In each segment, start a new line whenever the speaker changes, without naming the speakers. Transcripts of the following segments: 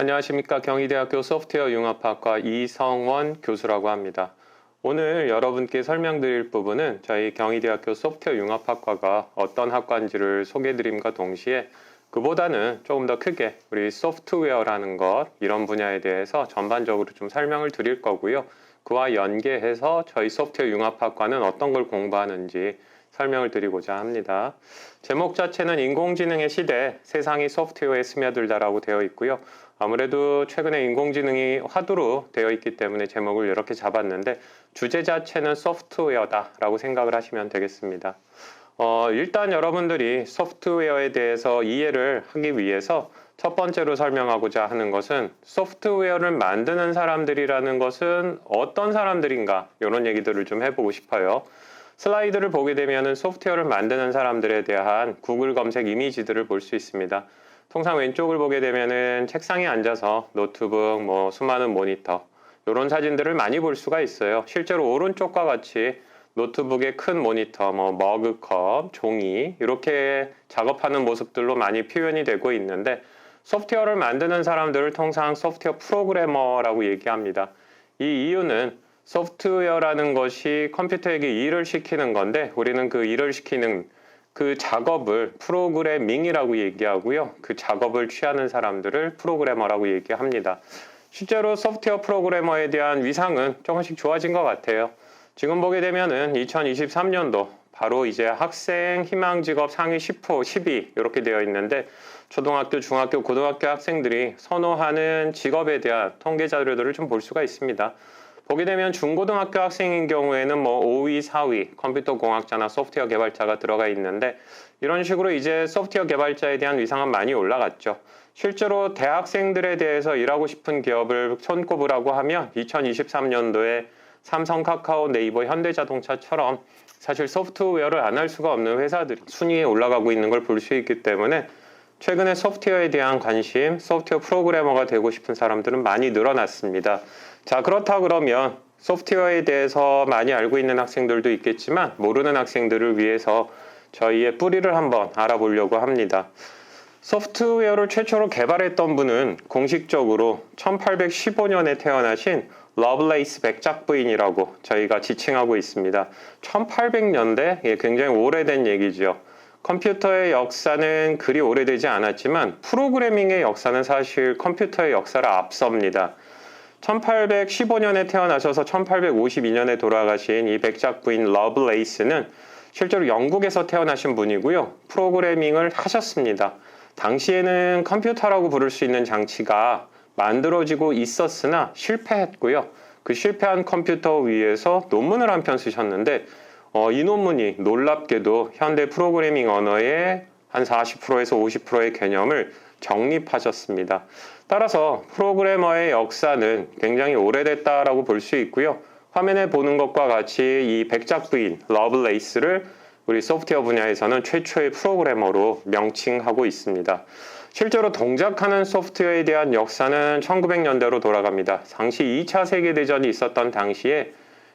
안녕하십니까. 경희대학교 소프트웨어 융합학과 이성원 교수라고 합니다. 오늘 여러분께 설명드릴 부분은 저희 경희대학교 소프트웨어 융합학과가 어떤 학과인지를 소개드림과 동시에 그보다는 조금 더 크게 우리 소프트웨어라는 것 이런 분야에 대해서 전반적으로 좀 설명을 드릴 거고요. 그와 연계해서 저희 소프트웨어 융합학과는 어떤 걸 공부하는지 설명을 드리고자 합니다. 제목 자체는 인공지능의 시대, 세상이 소프트웨어에 스며들다라고 되어 있고요. 아무래도 최근에 인공지능이 화두로 되어 있기 때문에 제목을 이렇게 잡았는데 주제 자체는 소프트웨어다라고 생각을 하시면 되겠습니다. 일단 여러분들이 소프트웨어에 대해서 이해를 하기 위해서 첫 번째로 설명하고자 하는 것은 소프트웨어를 만드는 사람들이라는 것은 어떤 사람들인가 이런 얘기들을 좀 해보고 싶어요. 슬라이드를 보게 되면 소프트웨어를 만드는 사람들에 대한 구글 검색 이미지들을 볼 수 있습니다. 통상 왼쪽을 보게 되면은 책상에 앉아서 노트북, 수많은 모니터 이런 사진들을 많이 볼 수가 있어요. 실제로 오른쪽과 같이 노트북에 큰 모니터, 머그컵, 종이 이렇게 작업하는 모습들로 많이 표현이 되고 있는데 소프트웨어를 만드는 사람들을 통상 소프트웨어 프로그래머라고 얘기합니다. 이 이유는 소프트웨어라는 것이 컴퓨터에게 일을 시키는 건데 우리는 그 일을 시키는 그 작업을 프로그래밍이라고 얘기하고요. 그 작업을 취하는 사람들을 프로그래머라고 얘기합니다. 실제로 소프트웨어 프로그래머에 대한 위상은 조금씩 좋아진 것 같아요. 지금 보게 되면은 2023년도 바로 이제 학생 희망 직업 상위 10호, 10위 이렇게 되어 있는데 초등학교, 중학교, 고등학교 학생들이 선호하는 직업에 대한 통계 자료들을 좀 볼 수가 있습니다. 보게 되면 중고등학교 학생인 경우에는 5위, 4위 컴퓨터 공학자나 소프트웨어 개발자가 들어가 있는데 이런 식으로 이제 소프트웨어 개발자에 대한 위상은 많이 올라갔죠. 실제로 대학생들에 대해서 일하고 싶은 기업을 손꼽으라고 하면 2023년도에 삼성, 카카오, 네이버, 현대자동차처럼 사실 소프트웨어를 안 할 수가 없는 회사들이 순위에 올라가고 있는 걸 볼 수 있기 때문에 최근에 소프트웨어에 대한 관심, 소프트웨어 프로그래머가 되고 싶은 사람들은 많이 늘어났습니다. 자, 그렇다 그러면 소프트웨어에 대해서 많이 알고 있는 학생들도 있겠지만 모르는 학생들을 위해서 저희의 뿌리를 한번 알아보려고 합니다. 소프트웨어를 최초로 개발했던 분은 공식적으로 1815년에 태어나신 러블레이스 백작 부인이라고 저희가 지칭하고 있습니다. 1800년대, 굉장히 오래된 얘기죠. 컴퓨터의 역사는 그리 오래되지 않았지만 프로그래밍의 역사는 사실 컴퓨터의 역사를 앞섭니다. 1815년에 태어나셔서 1852년에 돌아가신 이 백작 부인 러블레이스는 실제로 영국에서 태어나신 분이고요. 프로그래밍을 하셨습니다. 당시에는 컴퓨터라고 부를 수 있는 장치가 만들어지고 있었으나 실패했고요. 그 실패한 컴퓨터 위에서 논문을 한 편 쓰셨는데 이 논문이 놀랍게도 현대 프로그래밍 언어의 한 40%에서 50%의 개념을 정립하셨습니다. 따라서 프로그래머의 역사는 굉장히 오래됐다라고 볼 수 있고요. 화면에 보는 것과 같이 이 백작 부인 러블레이스를 우리 소프트웨어 분야에서는 최초의 프로그래머로 명칭하고 있습니다. 실제로 동작하는 소프트웨어에 대한 역사는 1900년대로 돌아갑니다. 당시 2차 세계대전이 있었던 당시에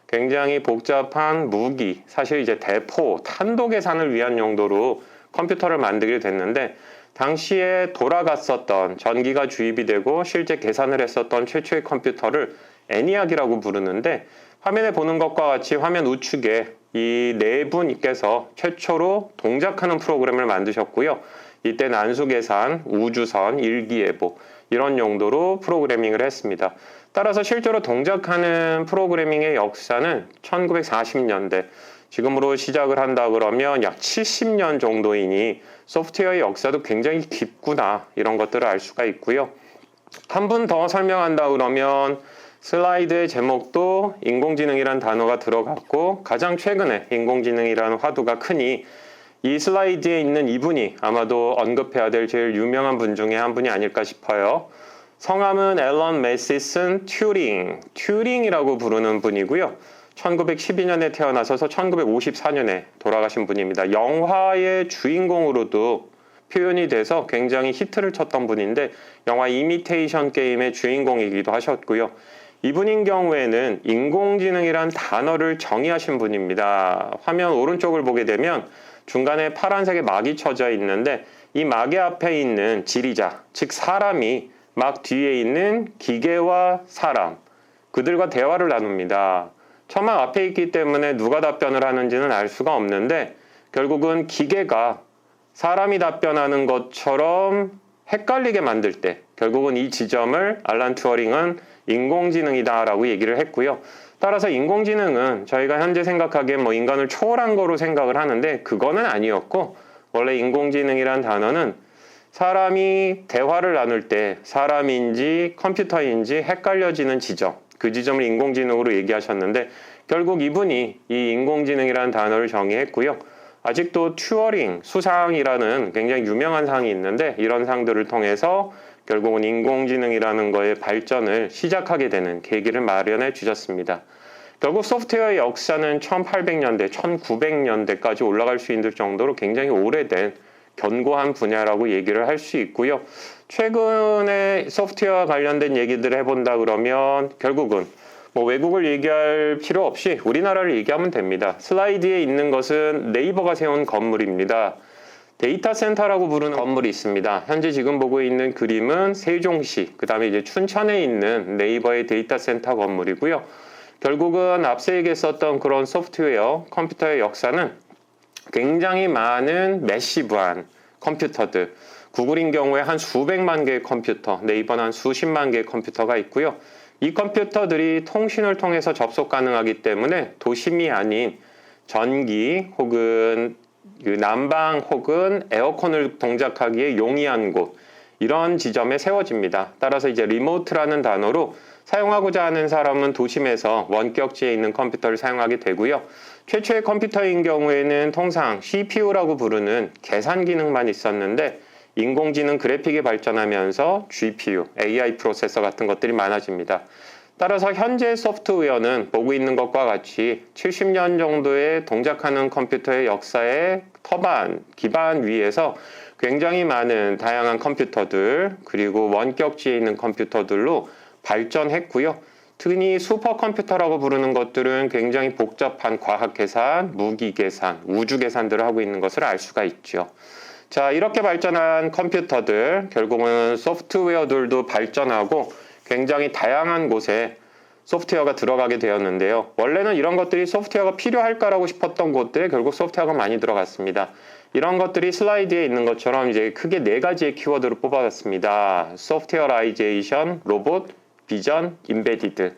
굉장히 복잡한 무기, 사실 이제 대포, 탄도 계산을 위한 용도로 컴퓨터를 만들게 됐는데 당시에 돌아갔었던 전기가 주입이 되고 실제 계산을 했었던 최초의 컴퓨터를 애니악이라고 부르는데 화면에 보는 것과 같이 화면 우측에 이 네 분께서 최초로 동작하는 프로그램을 만드셨고요. 이때 난수계산, 우주선, 일기예보 이런 용도로 프로그래밍을 했습니다. 따라서 실제로 동작하는 프로그래밍의 역사는 1940년대 지금으로 시작을 한다 그러면 약 70년 정도이니 소프트웨어의 역사도 굉장히 깊구나 이런 것들을 알 수가 있고요. 한 분 더 설명한다 그러면 슬라이드의 제목도 인공지능이라는 단어가 들어갔고 가장 최근에 인공지능이라는 화두가 크니 이 슬라이드에 있는 이분이 아마도 언급해야 될 제일 유명한 분 중에 한 분이 아닐까 싶어요. 성함은 앨런 매시슨 튜링이라고 부르는 분이고요. 1912년에 태어나셔서 1954년에 돌아가신 분입니다. 영화의 주인공으로도 표현이 돼서 굉장히 히트를 쳤던 분인데 영화 이미테이션 게임의 주인공이기도 하셨고요. 이분인 경우에는 인공지능이란 단어를 정의하신 분입니다. 화면 오른쪽을 보게 되면 중간에 파란색의 막이 쳐져 있는데 이 막의 앞에 있는 지리자, 즉 사람이 막 뒤에 있는 기계와 사람, 그들과 대화를 나눕니다. 처막 앞에 있기 때문에 누가 답변을 하는지는 알 수가 없는데 결국은 기계가 사람이 답변하는 것처럼 헷갈리게 만들 때 결국은 이 지점을 알란 튜어링은 인공지능이다라고 얘기를 했고요. 따라서 인공지능은 저희가 현재 생각하기엔 뭐 인간을 초월한 거로 생각을 하는데 그거는 아니었고, 원래 인공지능이란 단어는 사람이 대화를 나눌 때 사람인지 컴퓨터인지 헷갈려지는 지점, 그 지점을 인공지능으로 얘기하셨는데 결국 이분이 이 인공지능이라는 단어를 정의했고요. 아직도 튜어링 수상이라는 굉장히 유명한 상이 있는데 이런 상들을 통해서 결국은 인공지능이라는 거의 발전을 시작하게 되는 계기를 마련해 주셨습니다. 결국 소프트웨어의 역사는 1800년대, 1900년대까지 올라갈 수 있을 정도로 굉장히 오래된 견고한 분야라고 얘기를 할 수 있고요. 최근에 소프트웨어와 관련된 얘기들을 해본다 그러면 결국은 뭐 외국을 얘기할 필요 없이 우리나라를 얘기하면 됩니다. 슬라이드에 있는 것은 네이버가 세운 건물입니다. 데이터 센터라고 부르는 건물이 있습니다. 현재 지금 보고 있는 그림은 세종시, 그 다음에 이제 춘천에 있는 네이버의 데이터 센터 건물이고요. 결국은 앞서 얘기했었던 그런 소프트웨어, 컴퓨터의 역사는 굉장히 많은 매시브한 컴퓨터들, 구글인 경우에 한 수백만 개의 컴퓨터, 네이버는 한 수십만 개의 컴퓨터가 있고요. 이 컴퓨터들이 통신을 통해서 접속 가능하기 때문에 도심이 아닌 전기 혹은 난방 혹은 에어컨을 동작하기에 용이한 곳, 이런 지점에 세워집니다. 따라서 이제 리모트라는 단어로 사용하고자 하는 사람은 도심에서 원격지에 있는 컴퓨터를 사용하게 되고요. 최초의 컴퓨터인 경우에는 통상 CPU라고 부르는 계산 기능만 있었는데 인공지능 그래픽이 발전하면서 GPU, AI 프로세서 같은 것들이 많아집니다. 따라서 현재 소프트웨어는 보고 있는 것과 같이 70년 정도의 동작하는 컴퓨터의 역사의 기반 위에서 굉장히 많은 다양한 컴퓨터들, 그리고 원격지에 있는 컴퓨터들로 발전했고요. 특히 슈퍼컴퓨터라고 부르는 것들은 굉장히 복잡한 과학계산, 무기계산, 우주계산들을 하고 있는 것을 알 수가 있죠. 자, 이렇게 발전한 컴퓨터들, 결국은 소프트웨어들도 발전하고 굉장히 다양한 곳에 소프트웨어가 들어가게 되었는데요. 원래는 이런 것들이 소프트웨어가 필요할까라고 싶었던 곳들에 결국 소프트웨어가 많이 들어갔습니다. 이런 것들이 슬라이드에 있는 것처럼 이제 크게 4가지의 키워드를 뽑아봤습니다. 소프트웨어라이제이션, 로봇, 비전, 임베디드.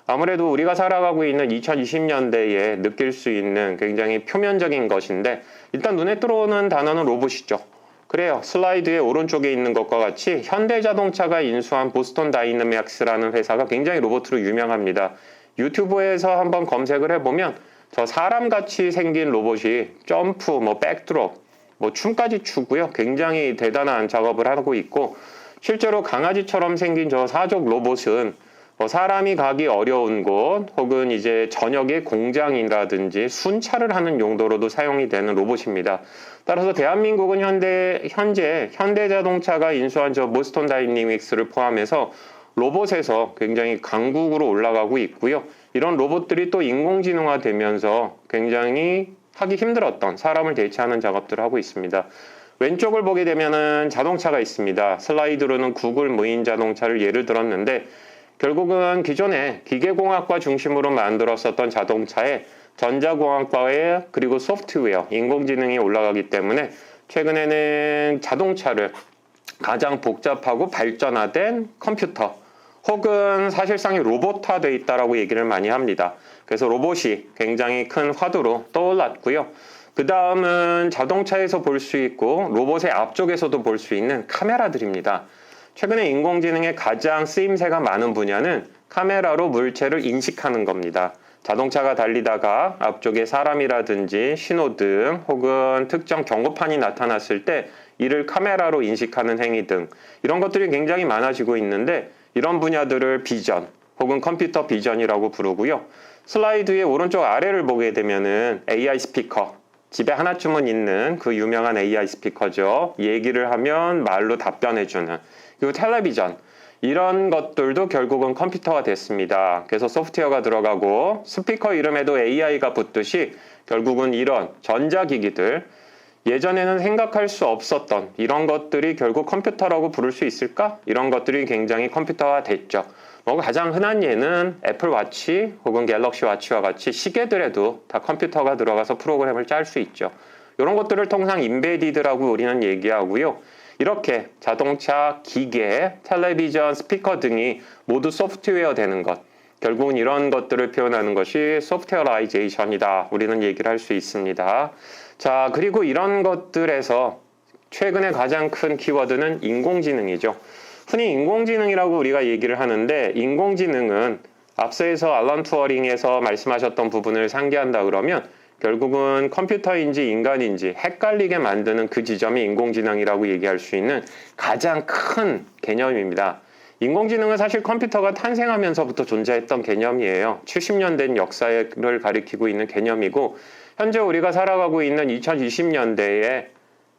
아무래도 우리가 살아가고 있는 2020년대에 느낄 수 있는 굉장히 표면적인 것인데 일단 눈에 들어오는 단어는 로봇이죠. 그래요. 슬라이드의 오른쪽에 있는 것과 같이 현대자동차가 인수한 보스턴 다이내믹스라는 회사가 굉장히 로봇으로 유명합니다. 유튜브에서 한번 검색을 해보면 저 사람같이 생긴 로봇이 점프, 백드롭, 춤까지 추고요. 굉장히 대단한 작업을 하고 있고 실제로 강아지처럼 생긴 저 사족 로봇은 사람이 가기 어려운 곳 혹은 이제 저녁에 공장이라든지 순찰을 하는 용도로도 사용이 되는 로봇입니다. 따라서 대한민국은 현재 현대자동차가 인수한 저 보스턴 다이내믹스를 포함해서 로봇에서 굉장히 강국으로 올라가고 있고요. 이런 로봇들이 또 인공지능화 되면서 굉장히 하기 힘들었던 사람을 대체하는 작업들을 하고 있습니다. 왼쪽을 보게 되면은 자동차가 있습니다. 슬라이드로는 구글 무인 자동차를 예를 들었는데 결국은 기존에 기계공학과 중심으로 만들었었던 자동차에 전자공학과에 그리고 소프트웨어, 인공지능이 올라가기 때문에 최근에는 자동차를 가장 복잡하고 발전화된 컴퓨터 혹은 사실상의 로봇화되어 있다라고 얘기를 많이 합니다. 그래서 로봇이 굉장히 큰 화두로 떠올랐고요. 그 다음은 자동차에서 볼 수 있고 로봇의 앞쪽에서도 볼 수 있는 카메라들입니다. 최근에 인공지능의 가장 쓰임새가 많은 분야는 카메라로 물체를 인식하는 겁니다. 자동차가 달리다가 앞쪽에 사람이라든지 신호등 혹은 특정 경고판이 나타났을 때 이를 카메라로 인식하는 행위 등 이런 것들이 굉장히 많아지고 있는데 이런 분야들을 비전 혹은 컴퓨터 비전이라고 부르고요. 슬라이드의 오른쪽 아래를 보게 되면은 AI 스피커, 집에 하나쯤은 있는 그 유명한 AI 스피커죠. 얘기를 하면 말로 답변해주는, 그리고 텔레비전, 이런 것들도 결국은 컴퓨터가 됐습니다. 그래서 소프트웨어가 들어가고 스피커 이름에도 AI가 붙듯이 결국은 이런 전자기기들, 예전에는 생각할 수 없었던 이런 것들이 결국 컴퓨터라고 부를 수 있을까? 이런 것들이 굉장히 컴퓨터화 됐죠. 뭐 가장 흔한 예는 애플 워치 혹은 갤럭시 워치와 같이 시계들에도 다 컴퓨터가 들어가서 프로그램을 짤 수 있죠. 이런 것들을 통상 인베디드라고 우리는 얘기하고요. 이렇게 자동차, 기계, 텔레비전, 스피커 등이 모두 소프트웨어 되는 것. 결국은 이런 것들을 표현하는 것이 소프트웨어라이제이션이다. 우리는 얘기를 할 수 있습니다. 자, 그리고 이런 것들에서 최근에 가장 큰 키워드는 인공지능이죠. 흔히 인공지능이라고 우리가 얘기를 하는데 인공지능은 앞서에서 알런 투어링에서 말씀하셨던 부분을 상기한다 그러면 결국은 컴퓨터인지 인간인지 헷갈리게 만드는 그 지점이 인공지능이라고 얘기할 수 있는 가장 큰 개념입니다. 인공지능은 사실 컴퓨터가 탄생하면서부터 존재했던 개념이에요. 70년 된 역사를 가리키고 있는 개념이고 현재 우리가 살아가고 있는 2020년대에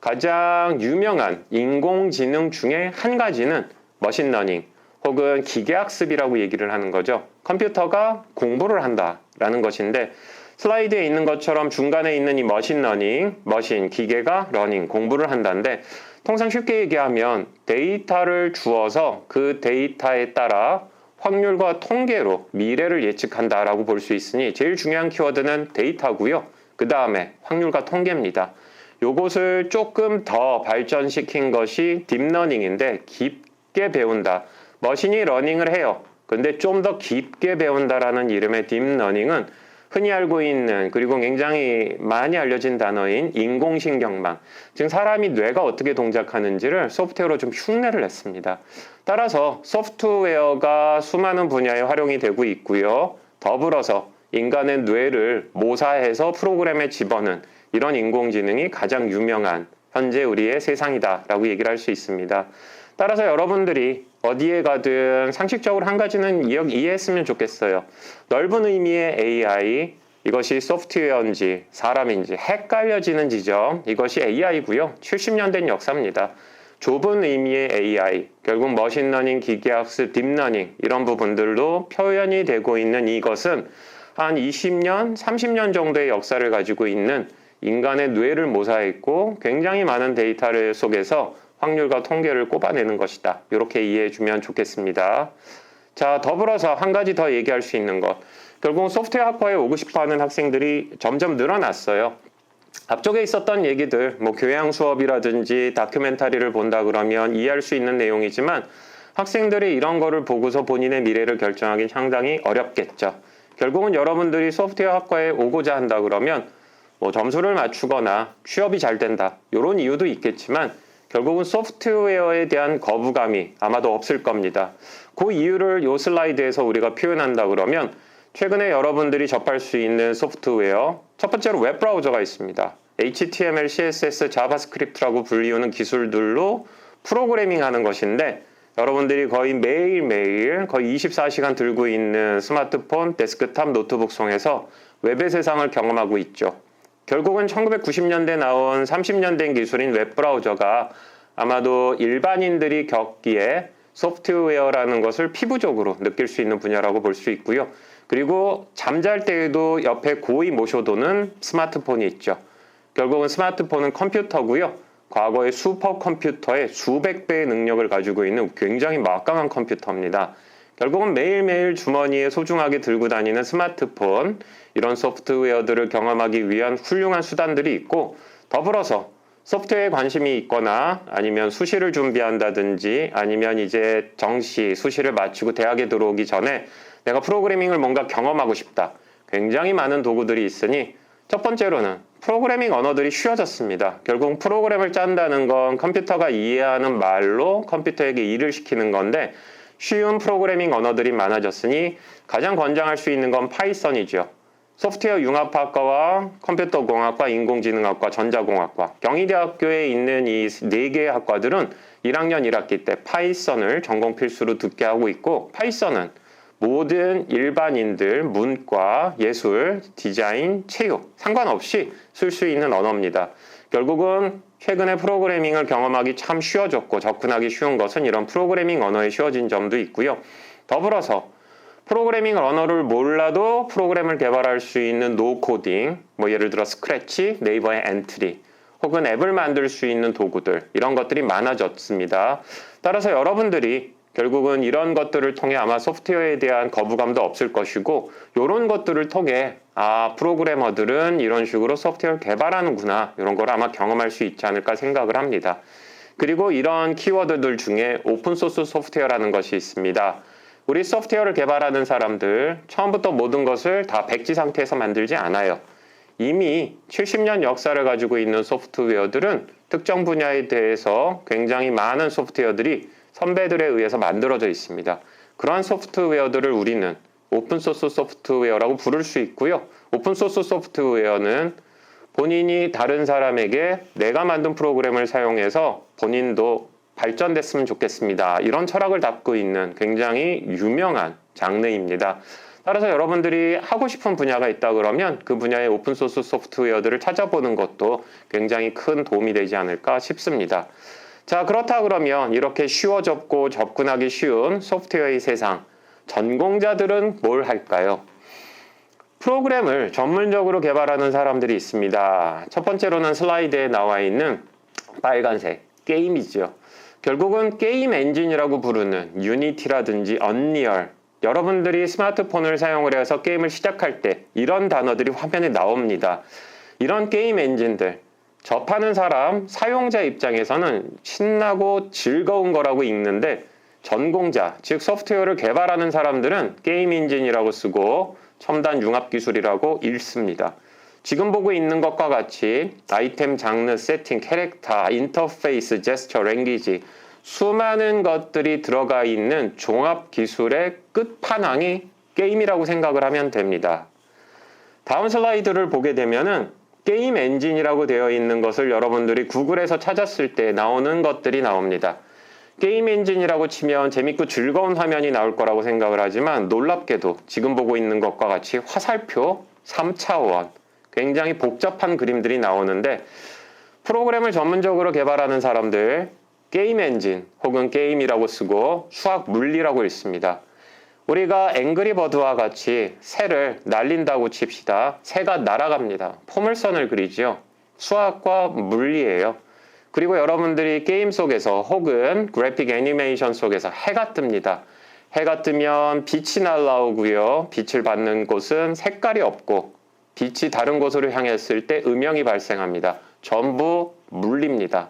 가장 유명한 인공지능 중에 한 가지는 머신러닝 혹은 기계학습이라고 얘기를 하는 거죠. 컴퓨터가 공부를 한다라는 것인데 슬라이드에 있는 것처럼 중간에 있는 이 머신러닝, 기계가 러닝, 공부를 한다는데 통상 쉽게 얘기하면 데이터를 주어서 그 데이터에 따라 확률과 통계로 미래를 예측한다라고 볼 수 있으니 제일 중요한 키워드는 데이터고요. 그 다음에 확률과 통계입니다. 요것을 조금 더 발전시킨 것이 딥러닝인데 깊게 배운다. 머신이 러닝을 해요. 근데 좀 더 깊게 배운다라는 이름의 딥러닝은 흔히 알고 있는 그리고 굉장히 많이 알려진 단어인 인공신경망, 즉 사람이 뇌가 어떻게 동작하는지를 소프트웨어로 좀 흉내를 냈습니다. 따라서 소프트웨어가 수많은 분야에 활용이 되고 있고요. 더불어서 인간의 뇌를 모사해서 프로그램에 집어넣은 이런 인공지능이 가장 유명한 현재 우리의 세상이다라고 얘기를 할 수 있습니다. 따라서 여러분들이 어디에 가든 상식적으로 한 가지는 이해했으면 좋겠어요. 넓은 의미의 AI, 이것이 소프트웨어인지 사람인지 헷갈려지는 지점, 이것이 AI고요. 70년 된 역사입니다. 좁은 의미의 AI, 결국 머신러닝, 기계학습, 딥러닝 이런 부분들로 표현이 되고 있는 이것은 한 20년, 30년 정도의 역사를 가지고 있는 인간의 뇌를 모사했고 굉장히 많은 데이터를 속에서 확률과 통계를 꼽아내는 것이다. 이렇게 이해해 주면 좋겠습니다. 자, 더불어서 한 가지 더 얘기할 수 있는 것. 결국 소프트웨어 학과에 오고 싶어 하는 학생들이 점점 늘어났어요. 앞쪽에 있었던 얘기들, 뭐 교양 수업이라든지 다큐멘터리를 본다 그러면 이해할 수 있는 내용이지만 학생들이 이런 거를 보고서 본인의 미래를 결정하기 상당히 어렵겠죠. 결국은 여러분들이 소프트웨어 학과에 오고자 한다 그러면 뭐 점수를 맞추거나 취업이 잘 된다. 이런 이유도 있겠지만 결국은 소프트웨어에 대한 거부감이 아마도 없을 겁니다. 그 이유를 이 슬라이드에서 우리가 표현한다 그러면 최근에 여러분들이 접할 수 있는 소프트웨어 첫 번째로 웹브라우저가 있습니다. HTML, CSS, 자바스크립트라고 불리우는 기술들로 프로그래밍 하는 것인데 여러분들이 거의 매일매일 거의 24시간 들고 있는 스마트폰, 데스크탑, 노트북 속에서 웹의 세상을 경험하고 있죠. 결국은 1990년대 나온 30년 된 기술인 웹브라우저가 아마도 일반인들이 겪기에 소프트웨어라는 것을 피부적으로 느낄 수 있는 분야라고 볼 수 있고요. 그리고 잠잘 때에도 옆에 고이 모셔두는 스마트폰이 있죠. 결국은 스마트폰은 컴퓨터고요. 과거의 슈퍼컴퓨터의 수백 배의 능력을 가지고 있는 굉장히 막강한 컴퓨터입니다. 결국은 매일매일 주머니에 소중하게 들고 다니는 스마트폰, 이런 소프트웨어들을 경험하기 위한 훌륭한 수단들이 있고 더불어서 소프트웨어에 관심이 있거나 아니면 수시를 준비한다든지 아니면 이제 정시, 수시를 마치고 대학에 들어오기 전에 내가 프로그래밍을 뭔가 경험하고 싶다. 굉장히 많은 도구들이 있으니 첫 번째로는 프로그래밍 언어들이 쉬워졌습니다. 결국 프로그램을 짠다는 건 컴퓨터가 이해하는 말로 컴퓨터에게 일을 시키는 건데 쉬운 프로그래밍 언어들이 많아졌으니 가장 권장할 수 있는 건 파이썬이죠. 소프트웨어 융합학과와 컴퓨터공학과, 인공지능학과, 전자공학과, 경희대학교에 있는 이 4개의 학과들은 1학년 1학기 때 파이썬을 전공 필수로 듣게 하고 있고 파이썬은 모든 일반인들 문과, 예술, 디자인, 체육 상관없이 쓸 수 있는 언어입니다. 결국은 최근에 프로그래밍을 경험하기 참 쉬워졌고 접근하기 쉬운 것은 이런 프로그래밍 언어에 쉬워진 점도 있고요. 더불어서 프로그래밍 언어를 몰라도 프로그램을 개발할 수 있는 노코딩, 뭐 예를 들어 스크래치, 네이버의 엔트리, 혹은 앱을 만들 수 있는 도구들, 이런 것들이 많아졌습니다. 따라서 여러분들이 결국은 이런 것들을 통해 아마 소프트웨어에 대한 거부감도 없을 것이고, 이런 것들을 통해 프로그래머들은 이런 식으로 소프트웨어를 개발하는구나, 이런 걸 아마 경험할 수 있지 않을까 생각을 합니다. 그리고 이런 키워드들 중에 오픈소스 소프트웨어라는 것이 있습니다. 우리 소프트웨어를 개발하는 사람들, 처음부터 모든 것을 다 백지 상태에서 만들지 않아요. 이미 70년 역사를 가지고 있는 소프트웨어들은 특정 분야에 대해서 굉장히 많은 소프트웨어들이 선배들에 의해서 만들어져 있습니다. 그러한 소프트웨어들을 우리는 오픈소스 소프트웨어라고 부를 수 있고요. 오픈소스 소프트웨어는 본인이 다른 사람에게 내가 만든 프로그램을 사용해서 본인도 발전됐으면 좋겠습니다, 이런 철학을 담고 있는 굉장히 유명한 장르입니다. 따라서 여러분들이 하고 싶은 분야가 있다 그러면 그 분야의 오픈소스 소프트웨어들을 찾아보는 것도 굉장히 큰 도움이 되지 않을까 싶습니다. 자, 그렇다 그러면 이렇게 쉬워졌고 접근하기 쉬운 소프트웨어의 세상, 전공자들은 뭘 할까요? 프로그램을 전문적으로 개발하는 사람들이 있습니다. 첫 번째로는 슬라이드에 나와 있는 빨간색, 게임이죠. 결국은 게임 엔진이라고 부르는 유니티라든지 언리얼, 여러분들이 스마트폰을 사용을 해서 게임을 시작할 때 이런 단어들이 화면에 나옵니다. 이런 게임 엔진들, 접하는 사람, 사용자 입장에서는 신나고 즐거운 거라고 읽는데, 전공자, 즉 소프트웨어를 개발하는 사람들은 게임 엔진이라고 쓰고 첨단 융합 기술이라고 읽습니다. 지금 보고 있는 것과 같이 아이템, 장르, 세팅, 캐릭터, 인터페이스, 제스처, 랭귀지, 수많은 것들이 들어가 있는 종합 기술의 끝판왕이 게임이라고 생각을 하면 됩니다. 다음 슬라이드를 보게 되면은 게임 엔진이라고 되어 있는 것을 여러분들이 구글에서 찾았을 때 나오는 것들이 나옵니다. 게임 엔진이라고 치면 재밌고 즐거운 화면이 나올 거라고 생각을 하지만 놀랍게도 지금 보고 있는 것과 같이 화살표, 3차원, 굉장히 복잡한 그림들이 나오는데, 프로그램을 전문적으로 개발하는 사람들 게임 엔진 혹은 게임이라고 쓰고 수학 물리라고 읽습니다. 우리가 앵그리버드와 같이 새를 날린다고 칩시다. 새가 날아갑니다. 포물선을 그리죠. 수학과 물리예요. 그리고 여러분들이 게임 속에서 혹은 그래픽 애니메이션 속에서 해가 뜹니다. 해가 뜨면 빛이 날아오고요. 빛을 받는 곳은 색깔이 없고 빛이 다른 곳으로 향했을 때 음영이 발생합니다. 전부 물리입니다.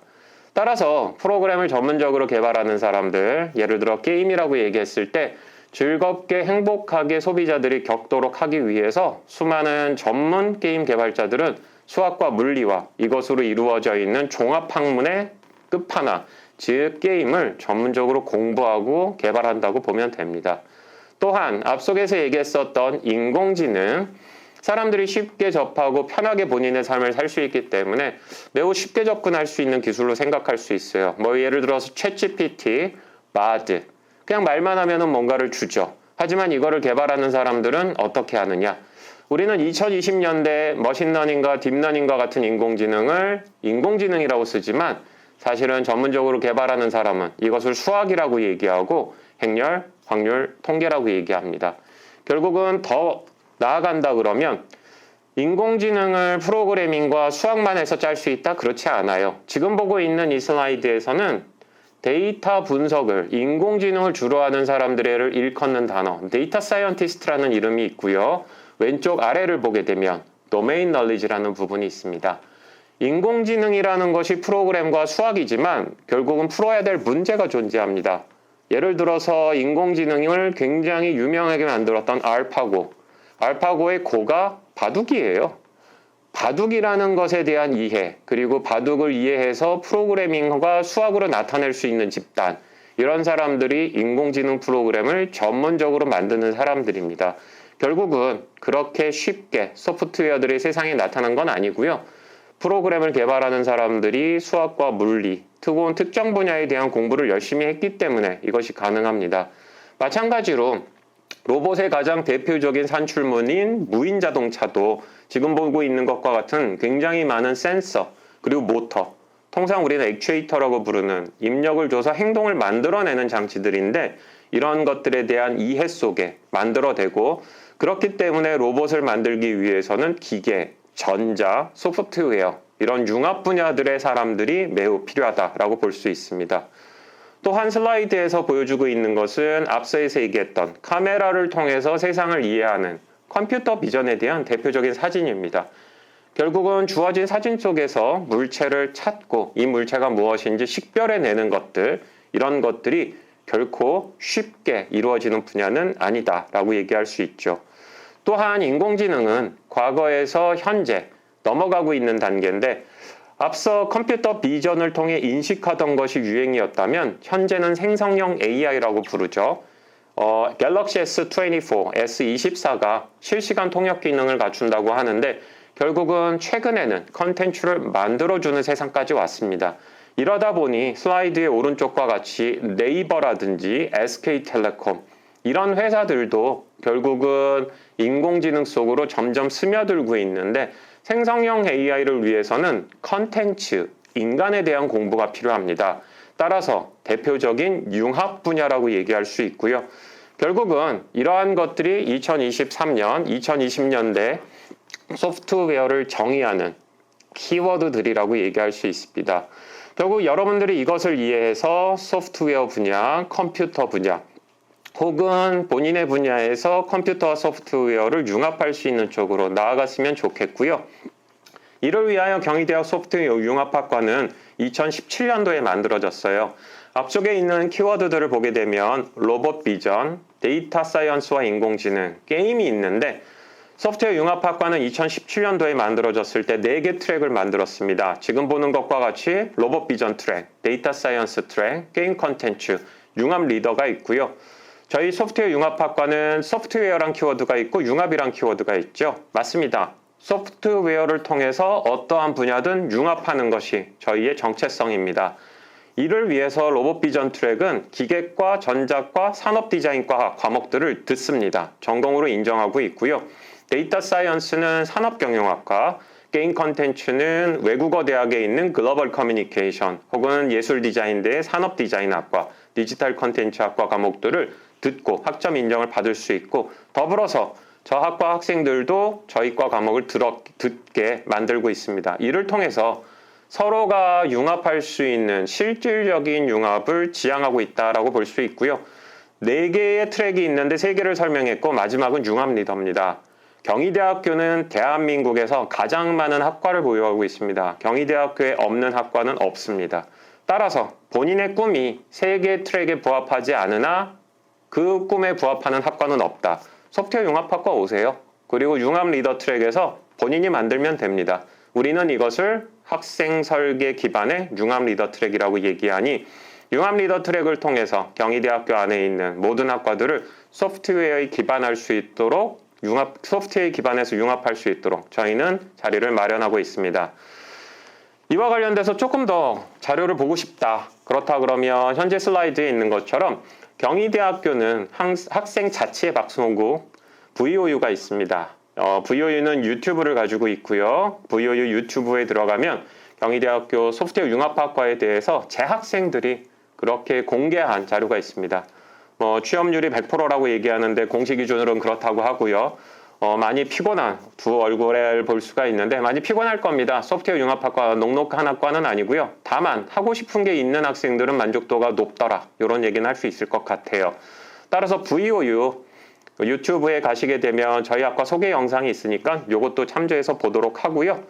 따라서 프로그램을 전문적으로 개발하는 사람들, 예를 들어 게임이라고 얘기했을 때 즐겁게 행복하게 소비자들이 겪도록 하기 위해서 수많은 전문 게임 개발자들은 수학과 물리와 이것으로 이루어져 있는 종합학문의 끝판왕, 즉 게임을 전문적으로 공부하고 개발한다고 보면 됩니다. 또한 앞속에서 얘기했었던 인공지능, 사람들이 쉽게 접하고 편하게 본인의 삶을 살 수 있기 때문에 매우 쉽게 접근할 수 있는 기술로 생각할 수 있어요. 뭐 예를 들어서 챗GPT, 바드, 그냥 말만 하면은 뭔가를 주죠. 하지만 이거를 개발하는 사람들은 어떻게 하느냐? 우리는 2020년대 머신러닝과 딥러닝과 같은 인공지능을 인공지능이라고 쓰지만 사실은 전문적으로 개발하는 사람은 이것을 수학이라고 얘기하고 행렬, 확률, 통계라고 얘기합니다. 결국은 더 나아간다 그러면 인공지능을 프로그래밍과 수학만 해서 짤 수 있다? 그렇지 않아요. 지금 보고 있는 이 슬라이드에서는 데이터 분석을, 인공지능을 주로 하는 사람들을 일컫는 단어, 데이터 사이언티스트라는 이름이 있고요. 왼쪽 아래를 보게 되면 도메인 널리지라는 부분이 있습니다. 인공지능이라는 것이 프로그램과 수학이지만 결국은 풀어야 될 문제가 존재합니다. 예를 들어서 인공지능을 굉장히 유명하게 만들었던 알파고의 고가 바둑이에요. 바둑이라는 것에 대한 이해, 그리고 바둑을 이해해서 프로그래밍과 수학으로 나타낼 수 있는 집단, 이런 사람들이 인공지능 프로그램을 전문적으로 만드는 사람들입니다. 결국은 그렇게 쉽게 소프트웨어들이 세상에 나타난 건 아니고요. 프로그램을 개발하는 사람들이 수학과 물리, 혹은 특정 분야에 대한 공부를 열심히 했기 때문에 이것이 가능합니다. 마찬가지로 로봇의 가장 대표적인 산출물인 무인 자동차도 지금 보고 있는 것과 같은 굉장히 많은 센서, 그리고 모터, 통상 우리는 액추에이터라고 부르는 입력을 줘서 행동을 만들어내는 장치들인데, 이런 것들에 대한 이해 속에 만들어내고, 그렇기 때문에 로봇을 만들기 위해서는 기계, 전자, 소프트웨어, 이런 융합 분야들의 사람들이 매우 필요하다라고 볼 수 있습니다. 또 한 슬라이드에서 보여주고 있는 것은 앞서에서 얘기했던 카메라를 통해서 세상을 이해하는 컴퓨터 비전에 대한 대표적인 사진입니다. 결국은 주어진 사진 속에서 물체를 찾고 이 물체가 무엇인지 식별해내는 것들, 이런 것들이 결코 쉽게 이루어지는 분야는 아니다라고 얘기할 수 있죠. 또한 인공지능은 과거에서 현재 넘어가고 있는 단계인데 앞서 컴퓨터 비전을 통해 인식하던 것이 유행이었다면 현재는 생성형 AI라고 부르죠. 갤럭시 S24, S24가 실시간 통역 기능을 갖춘다고 하는데 결국은 최근에는 컨텐츠를 만들어주는 세상까지 왔습니다. 이러다 보니 슬라이드의 오른쪽과 같이 네이버라든지 SK텔레콤 이런 회사들도 결국은 인공지능 속으로 점점 스며들고 있는데 생성형 AI를 위해서는 컨텐츠, 인간에 대한 공부가 필요합니다. 따라서 대표적인 융합 분야라고 얘기할 수 있고요. 결국은 이러한 것들이 2023년, 2020년대 소프트웨어를 정의하는 키워드들이라고 얘기할 수 있습니다. 결국 여러분들이 이것을 이해해서 소프트웨어 분야, 컴퓨터 분야, 혹은 본인의 분야에서 컴퓨터와 소프트웨어를 융합할 수 있는 쪽으로 나아갔으면 좋겠고요. 이를 위하여 경희대학 소프트웨어 융합학과는 2017년도에 만들어졌어요. 앞쪽에 있는 키워드들을 보게 되면 로봇 비전, 데이터 사이언스와 인공지능, 게임이 있는데 소프트웨어 융합학과는 2017년도에 만들어졌을 때 4개 트랙을 만들었습니다. 지금 보는 것과 같이 로봇 비전 트랙, 데이터 사이언스 트랙, 게임 컨텐츠, 융합 리더가 있고요. 저희 소프트웨어 융합학과는 소프트웨어란 키워드가 있고 융합이란 키워드가 있죠. 맞습니다. 소프트웨어를 통해서 어떠한 분야든 융합하는 것이 저희의 정체성입니다. 이를 위해서 로봇 비전 트랙은 기계과 전자과 산업 디자인과 과목들을 듣습니다. 전공으로 인정하고 있고요. 데이터 사이언스는 산업경영학과, 게임 컨텐츠는 외국어 대학에 있는 글로벌 커뮤니케이션 혹은 예술 디자인대의 산업 디자인학과, 디지털 컨텐츠학과 과목들을 듣고 학점 인정을 받을 수 있고 더불어서 저 학과 학생들도 저희 과 과목을 듣게 만들고 있습니다. 이를 통해서 서로가 융합할 수 있는 실질적인 융합을 지향하고 있다라고 볼 수 있고요. 4개의 트랙이 있는데 3개를 설명했고 마지막은 융합 리더입니다. 경희대학교는 대한민국에서 가장 많은 학과를 보유하고 있습니다. 경희대학교에 없는 학과는 없습니다. 따라서 본인의 꿈이 3개 트랙에 부합하지 않으나 그 꿈에 부합하는 학과는 없다. 소프트웨어 융합학과 오세요. 그리고 융합 리더 트랙에서 본인이 만들면 됩니다. 우리는 이것을 학생 설계 기반의 융합 리더 트랙이라고 얘기하니 융합 리더 트랙을 통해서 경희대학교 안에 있는 모든 학과들을 소프트웨어에 기반할 수 있도록 소프트웨어에 기반해서 융합할 수 있도록 저희는 자리를 마련하고 있습니다. 이와 관련돼서 조금 더 자료를 보고 싶다. 그렇다 그러면 현재 슬라이드에 있는 것처럼 경희대학교는 학생 자치의 박수홍구 VOU가 있습니다. VOU는 유튜브를 가지고 있고요. VOU 유튜브에 들어가면 경희대학교 소프트웨어 융합학과에 대해서 재학생들이 그렇게 공개한 자료가 있습니다. 취업률이 100%라고 얘기하는데 공식 기준으로는 그렇다고 하고요. 많이 피곤한 두 얼굴을 볼 수가 있는데 많이 피곤할 겁니다. 소프트웨어 융합학과 녹록한 학과는 아니고요. 다만 하고 싶은 게 있는 학생들은 만족도가 높더라. 이런 얘기는 할 수 있을 것 같아요. 따라서 VOU 유튜브에 가시게 되면 저희 학과 소개 영상이 있으니까 이것도 참조해서 보도록 하고요.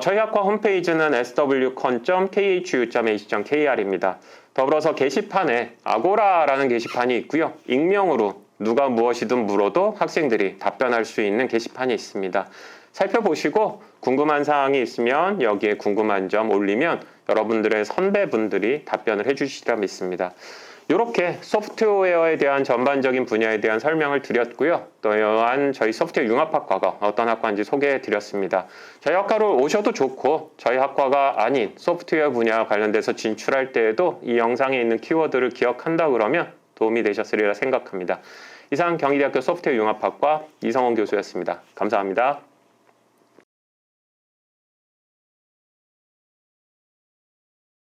저희 학과 홈페이지는 swcon.khu.ac.kr입니다. 더불어서 게시판에 아고라라는 게시판이 있고요. 익명으로 누가 무엇이든 물어도 학생들이 답변할 수 있는 게시판이 있습니다. 살펴보시고 궁금한 사항이 있으면 여기에 궁금한 점 올리면 여러분들의 선배분들이 답변을 해주시리라 믿습니다. 이렇게 소프트웨어에 대한 전반적인 분야에 대한 설명을 드렸고요. 또한 저희 소프트웨어 융합학과가 어떤 학과인지 소개해 드렸습니다. 저희 학과로 오셔도 좋고 저희 학과가 아닌 소프트웨어 분야와 관련돼서 진출할 때에도 이 영상에 있는 키워드를 기억한다 그러면 도움이 되셨으리라 생각합니다. 이상 경희대학교 소프트웨어 융합학과 이성원 교수였습니다. 감사합니다.